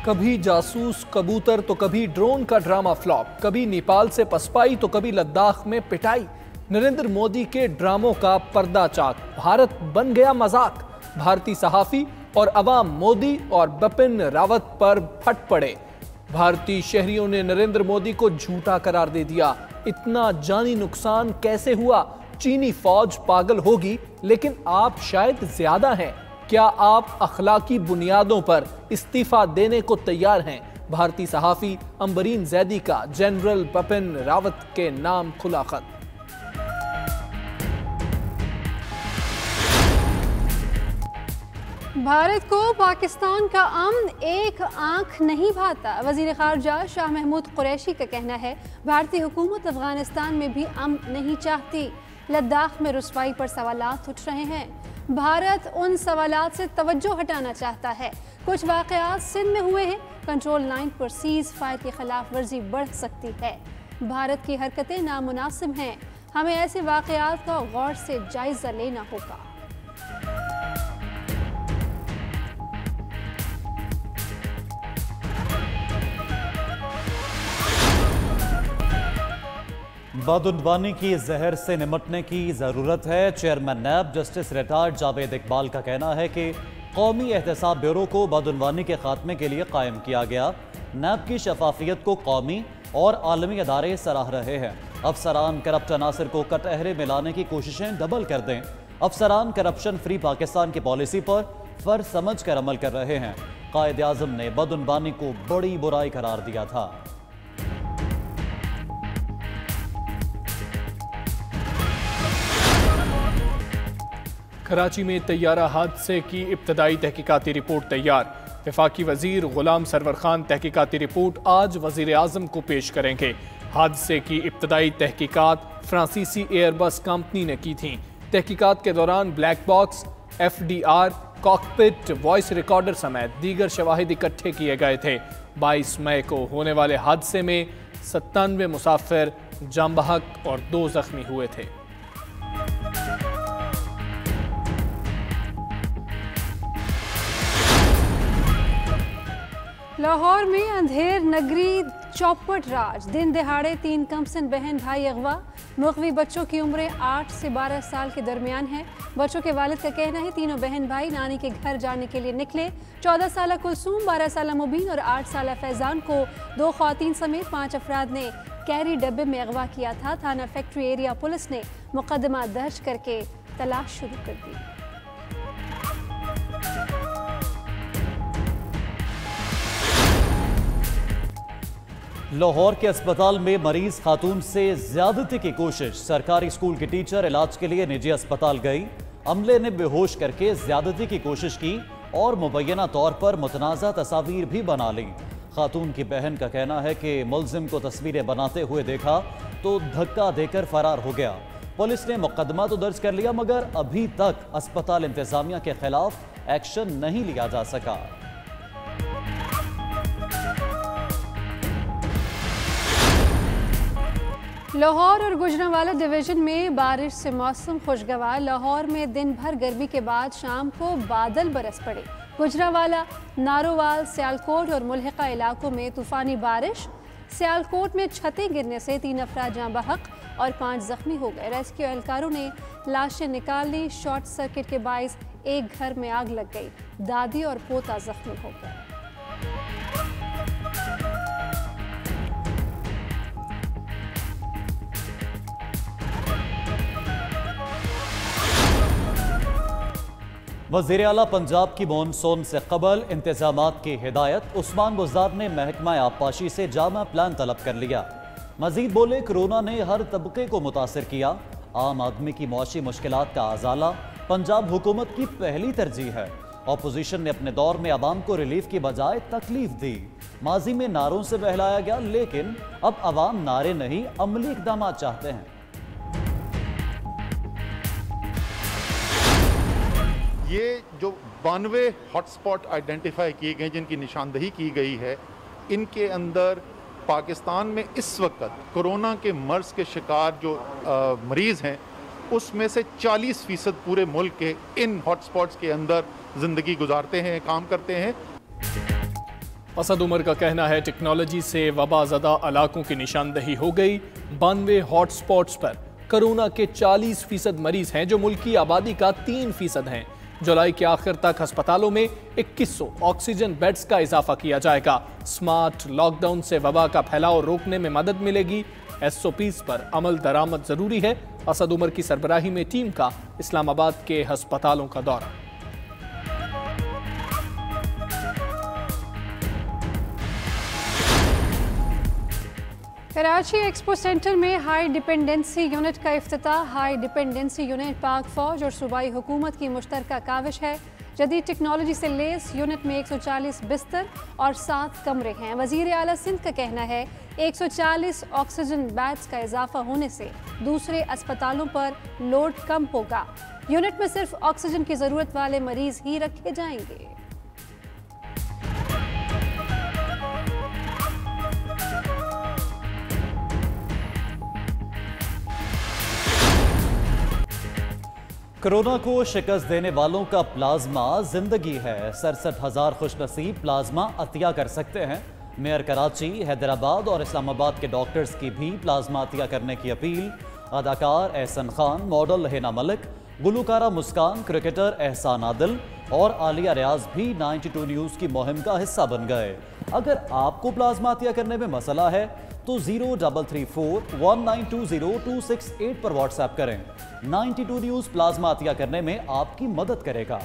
कभी जासूस कबूतर तो कभी ड्रोन का ड्रामा फ्लॉप, कभी नेपाल से पसपाई तो कभी लद्दाख में पिटाई। नरेंद्र मोदी के ड्रामों का पर्दा चाक, भारत बन गया मजाक। भारतीय सहाफी और अवाम मोदी और बिपिन रावत पर फट पड़े। भारतीय शहरियों ने नरेंद्र मोदी को झूठा करार दे दिया। इतना जानी नुकसान कैसे हुआ? चीनी फौज पागल होगी, लेकिन आप शायद ज्यादा हैं। क्या आप अखलाकी बुनियादों पर इस्तीफा देने को तैयार हैं? भारतीय सहाफी अंबरीन जैदी का जनरल बिपिन रावत के नाम खुला खत। भारत को पाकिस्तान का अमन एक आंख नहीं भाता। वजीर खारजा शाह महमूद कुरैशी का कहना है, भारतीय हुकूमत अफगानिस्तान में भी अमन नहीं चाहती। लद्दाख में रुसवाई पर सवालात उठ रहे हैं। भारत उन सवालात से तवज्जो हटाना चाहता है। कुछ वाक़यात सिंध में हुए हैं। कंट्रोल लाइन पर सीज फायर की खिलाफ वर्जी बढ़ सकती है। भारत की हरकतें नामुनासिब हैं। हमें ऐसे वाक़यात का गौर से जायजा लेना होगा। बदउनवानी की जहर से निपटने की ज़रूरत है। Chairman NAB justice retired Javed Iqbal का कहना है कि कौमी एहतसाब ब्यूरो को बदउनवानी के खात्मे के लिए कायम किया गया। नैब की शफाफियत को कौमी और आलमी अदारे सराह रहे हैं। अफसरान करप्ट अनासर को कटहरे में लाने की कोशिशें डबल कर दें। अफसरान करप्शन फ्री पाकिस्तान की पॉलिसी पर फर्ज समझ कर अमल कर रहे हैं। कायद आज़म ने बदउनवानी को बड़ी बुराई करार दिया था। कराची में तैयारा हादसे की इब्तदाई तहकीकाती रिपोर्ट तैयार। वफाकी वजीर गुलाम सरवर खान तहकीकाती रिपोर्ट आज वजीर आजम को पेश करेंगे। हादसे की इब्तदाई तहकीकात फ्रांसीसी एयरबस कंपनी ने की थी। तहकीकात के दौरान black box, FDR, cockpit, voice recorder समेत दीगर शवाहिद इकट्ठे किए गए थे। 22 मई को होने वाले हादसे में 97 मुसाफिर जाम बहक और 2 जख्मी हुए थे। लाहौर में अंधेर नगरी चौपट राज, दिन दिहाड़े 3 कमसिन बहन भाई अगवा। मुग़वी बच्चों की उम्रें 8 से 12 साल के दरमियान है। बच्चों के वालिद का कहना है, तीनों बहन भाई नानी के घर जाने के लिए निकले। 14 साल कुलसूम, 12 साल मुबीन और 8 साल फैजान को 2 ख्वातीन समेत 5 अफराद ने कैरी डब्बे में अगवा किया था। थाना फैक्ट्री एरिया पुलिस ने मुकदमा दर्ज करके तलाश शुरू कर दी। लाहौर के अस्पताल में मरीज खातून से ज्यादती की कोशिश। सरकारी स्कूल की टीचर इलाज के लिए निजी अस्पताल गई। अमले ने बेहोश करके ज्यादती की कोशिश की और मुबैना तौर पर मुतनाज़ा तस्वीर भी बना ली। खातून की बहन का कहना है कि मुलजिम को तस्वीरें बनाते हुए देखा तो धक्का देकर फरार हो गया। पुलिस ने मुकदमा तो दर्ज कर लिया, मगर अभी तक अस्पताल इंतजामिया के खिलाफ एक्शन नहीं लिया जा सका। लाहौर और गुजरांवाला डिवीजन में बारिश से मौसम खुशगवार। लाहौर में दिन भर गर्मी के बाद शाम को बादल बरस पड़े। गुजरांवाला, नारोवाल, सियालकोट और मुल्हिका इलाकों में तूफानी बारिश। सियालकोट में छतें गिरने से 3 अफराद जाँ बहक और 5 जख्मी हो गए। रेस्क्यू एहलकारों ने लाशें निकाल ली। शॉर्ट सर्किट के बाइस एक घर में आग लग गई। दादी और पोता जख्मी हो गए। वज़ीर आला पंजाब की मॉनसून से कबल इंतजामात की हिदायत। उस्मान बुज़दार ने महकमा आबपाशी से जामा प्लान तलब कर लिया। मजीद बोले, कोरोना ने हर तबके को मुतासर किया। आम आदमी की मौशी मुश्किलात का अजाला पंजाब हुकूमत की पहली तरजीह है। अपोजिशन ने अपने दौर में अवाम को रिलीफ की बजाय तकलीफ दी। माजी में नारों से बहलाया गया, लेकिन अब अवाम नारे नहीं अमली इकदाम चाहते हैं। ये जो 92 हॉटस्पॉट आइडेंटिफाई किए गए, जिनकी निशानदही की गई है, इनके अंदर पाकिस्तान में इस वक्त कोरोना के मर्ज के शिकार जो मरीज़ हैं, उसमें से 40% पूरे मुल्क के इन हॉटस्पॉट्स के अंदर ज़िंदगी गुजारते हैं, काम करते हैं। असद उमर का कहना है टेक्नोलॉजी से वबा ज़दा इलाकों की निशानदही हो गई। 92 हॉटस्पॉट्स पर कोरोना के 40% मरीज हैं जो मुल्क की आबादी का 3% हैं। जुलाई के आखिर तक अस्पतालों में 2100 ऑक्सीजन बेड्स का इजाफा किया जाएगा। स्मार्ट लॉकडाउन से वबा का फैलाव रोकने में मदद मिलेगी। SOPs पर अमल दरामद जरूरी है। असद उमर की सरबराही में टीम का इस्लामाबाद के अस्पतालों का दौरा। कराची एक्सपो सेंटर में हाई डिपेंडेंसी यूनिट का इफ्तिताह। हाई डिपेंडेंसी यूनिट पाक फौज और सूबाई हुकूमत की मुश्तरका काविश है। जदीद टेक्नोलॉजी से लेस यूनिट में 140 बिस्तर और 7 कमरे हैं। वज़ीर आला सिंध का कहना है 140 ऑक्सीजन बेड्स का इजाफा होने से दूसरे अस्पतालों पर लोड कम होगा। यूनिट में सिर्फ ऑक्सीजन की ज़रूरत वाले मरीज ही रखे जाएंगे। कोरोना को शिकस्त देने वालों का प्लाज्मा जिंदगी है। 67,000 खुशनसीब प्लाज्मा अतिया कर सकते हैं। मेयर कराची, हैदराबाद और इस्लामाबाद के डॉक्टर्स की भी प्लाज्मा अतिया करने की अपील। अदाकार एहसन खान, मॉडल हिना मलिक, गुलकारा मुस्कान, क्रिकेटर एहसान आदिल और आलिया रियाज भी 92 न्यूज़ की मुहिम का हिस्सा बन गए। अगर आपको प्लाज्मा अतिया करने में मसला है तो 03341920 268 पर व्हाट्सएप करें। 92 न्यूज़ प्लाज्मा अतिया करने में आपकी मदद करेगा।